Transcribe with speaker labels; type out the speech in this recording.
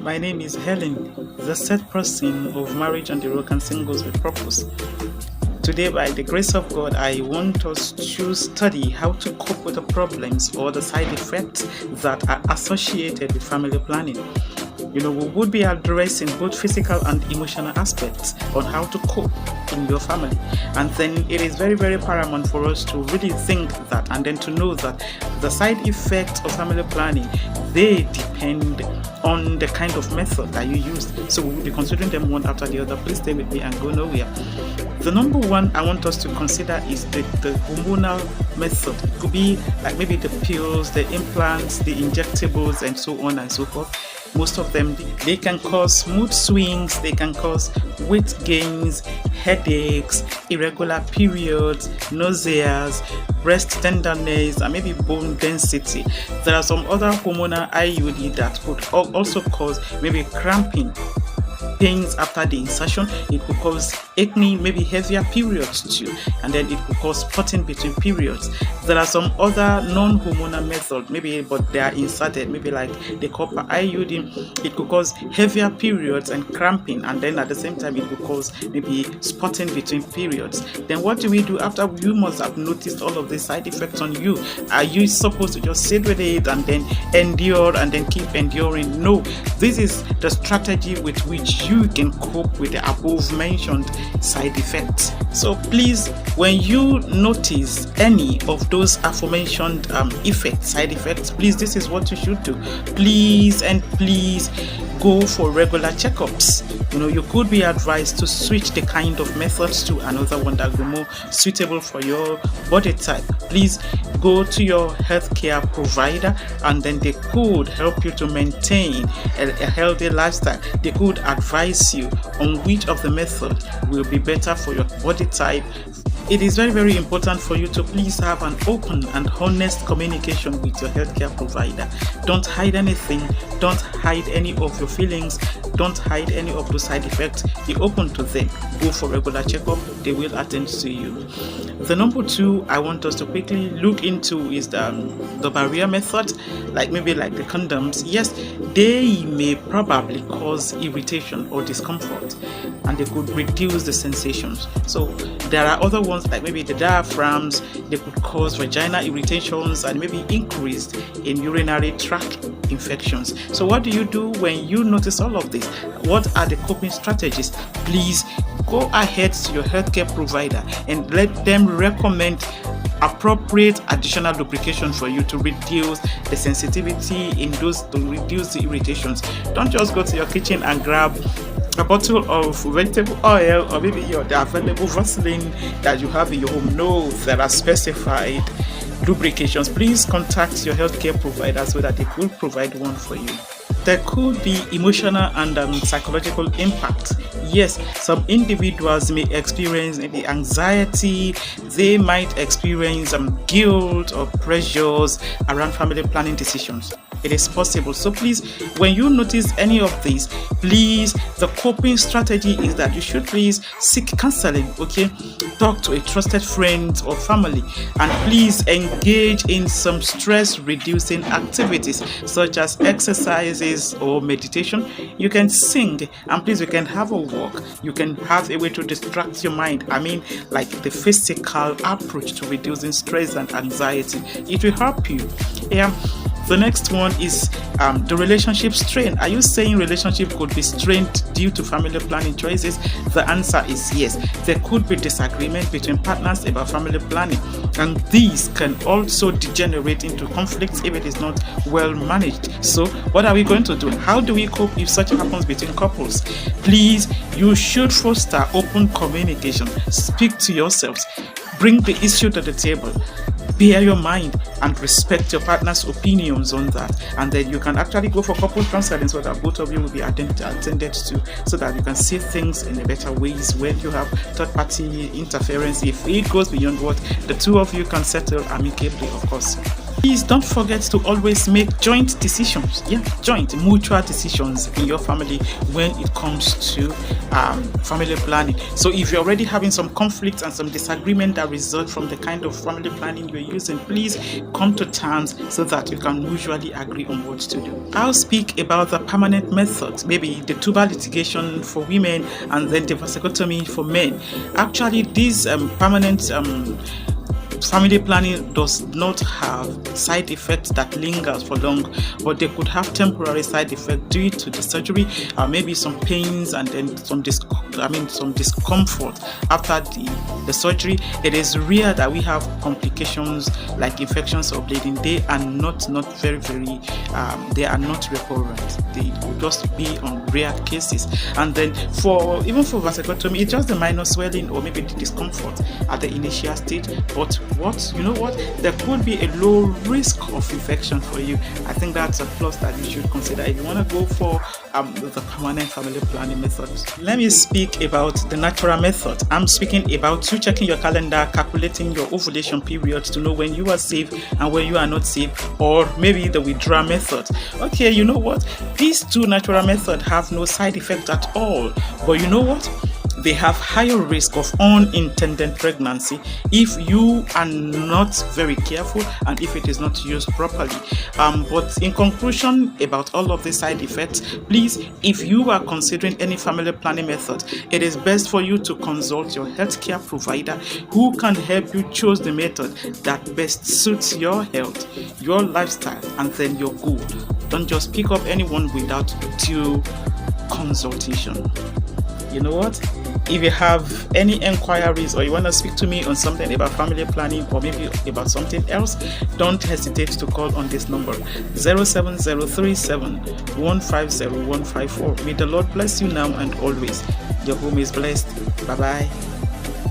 Speaker 1: My name is Helen, the third person of Marriage on the Road and Singles with Purpose. Today, by the grace of God, I want us to study how to cope with the problems or the side effects that are associated with family planning. We would be addressing both physical and emotional aspects on how to cope in your family. And then it is very, very paramount for us to really think that and then to know that the side effects of family planning, they depend on the kind of method that you use. So we will be considering them one after the other. Please stay with me and go nowhere. The number one I want us to consider is the hormonal method. It could be like maybe the pills, the implants, the injectables, and so on and so forth. Most of them, they can cause mood swings, they can cause weight gains, headaches, irregular periods, nausea, breast tenderness, and maybe bone density. There are some other hormonal IUD that could also cause maybe cramping, pains after the insertion. It could cause acne, maybe heavier periods too, and then it could cause spotting between periods. There are some other non-hormonal methods, but they are inserted, maybe like the copper IUD. It could cause heavier periods and cramping, and then at the same time it could cause maybe spotting between periods. Then what do we do after you must have noticed all of these side effects on you? Are you supposed to just sit with it and then endure and then keep enduring? No, this is the strategy with which you can cope with the above mentioned side effects. So please, when you notice any of those aforementioned side effects, please, this is what you should do. Please go for regular checkups. You could be advised to switch the kind of methods to another one that will be more suitable for your body type. Please go to your healthcare provider, and then they could help you to maintain a healthy lifestyle. They could advise you on which of the method will be better for your body type. It is very, very important for you to please have an open and honest communication with your healthcare provider. Don't hide anything. Don't hide any of your feelings. Don't hide any of those side effects. Be open to them. Go for regular checkup. They will attend to you. The number two I want us to quickly look into is the barrier method, like the condoms. Yes, they may probably cause irritation or discomfort, and they could reduce the sensations. So there are other ones like maybe the diaphragms. They could cause vaginal irritations and maybe increased in urinary tract infections. So what do you do when you notice all of this? What are the coping strategies? Please go ahead to your healthcare provider and let them recommend appropriate additional lubrication for you to reduce the sensitivity in those, to reduce the irritations. Don't just go to your kitchen and grab a bottle of vegetable oil or maybe the available Vaseline that you have in your home. No, there are specified lubrications. Please contact your healthcare provider so that they could provide one for you. There could be emotional and psychological impact. Yes, some individuals may experience the anxiety. They might experience guilt or pressures around family planning decisions. It is possible. So please, when you notice any of these, please, the coping strategy is that you should please seek counseling, okay? Talk to a trusted friend or family, and please engage in some stress-reducing activities such as exercises or meditation. You can sing, and please, you can have a walk. You can have a way to distract your mind. Like the physical approach to reducing stress and anxiety. It will help you. The next one is the relationship strain. Are you saying relationship could be strained due to family planning choices? The answer is yes. There could be disagreement between partners about family planning, and these can also degenerate into conflicts if it is not well managed. So what are we going to do? How do we cope if such happens between couples? Please, you should foster open communication. Speak to yourselves. Bring the issue to the table. Bear your mind and respect your partner's opinions on that, and then you can actually go for couple counseling so that both of you will be attended to, so that you can see things in a better ways when you have third-party interference, if it goes beyond what the two of you can settle amicably, of course. Please don't forget to always make joint decisions. Yeah, joint, mutual decisions in your family when it comes to family planning. So if you're already having some conflicts and some disagreement that result from the kind of family planning you're using, please come to terms so that you can mutually agree on what to do. I'll speak about the permanent methods, maybe the tubal litigation for women and then the vasectomy for men. Actually, these permanent family planning does not have side effects that lingers for long, but they could have temporary side effects due to the surgery, maybe some pains and then some discomfort after the surgery. It is rare that we have complications like infections or bleeding. They are not very they are not recurrent. They will just be on rare cases. And then even for vasectomy, it's just the minor swelling or maybe the discomfort at the initial stage, but there could be a low risk of infection for you. I think that's a plus that you should consider if you want to go for the permanent family planning method. Let me speak about the natural method. I'm speaking about you checking your calendar, calculating your ovulation period to know when you are safe and when you are not safe, or maybe the withdrawal method. Okay, you know what? These two natural methods have no side effect at all, but you know what? They have higher risk of unintended pregnancy if you are not very careful and if it is not used properly. But in conclusion about all of the side effects, please, if you are considering any family planning method, it is best for you to consult your healthcare provider who can help you choose the method that best suits your health, your lifestyle, and then your goal. Don't just pick up anyone without due consultation. You know what? If you have any inquiries or you want to speak to me on something about family planning or maybe about something else, don't hesitate to call on this number 07037 150 154. May the Lord bless you now and always. Your home is blessed. Bye bye.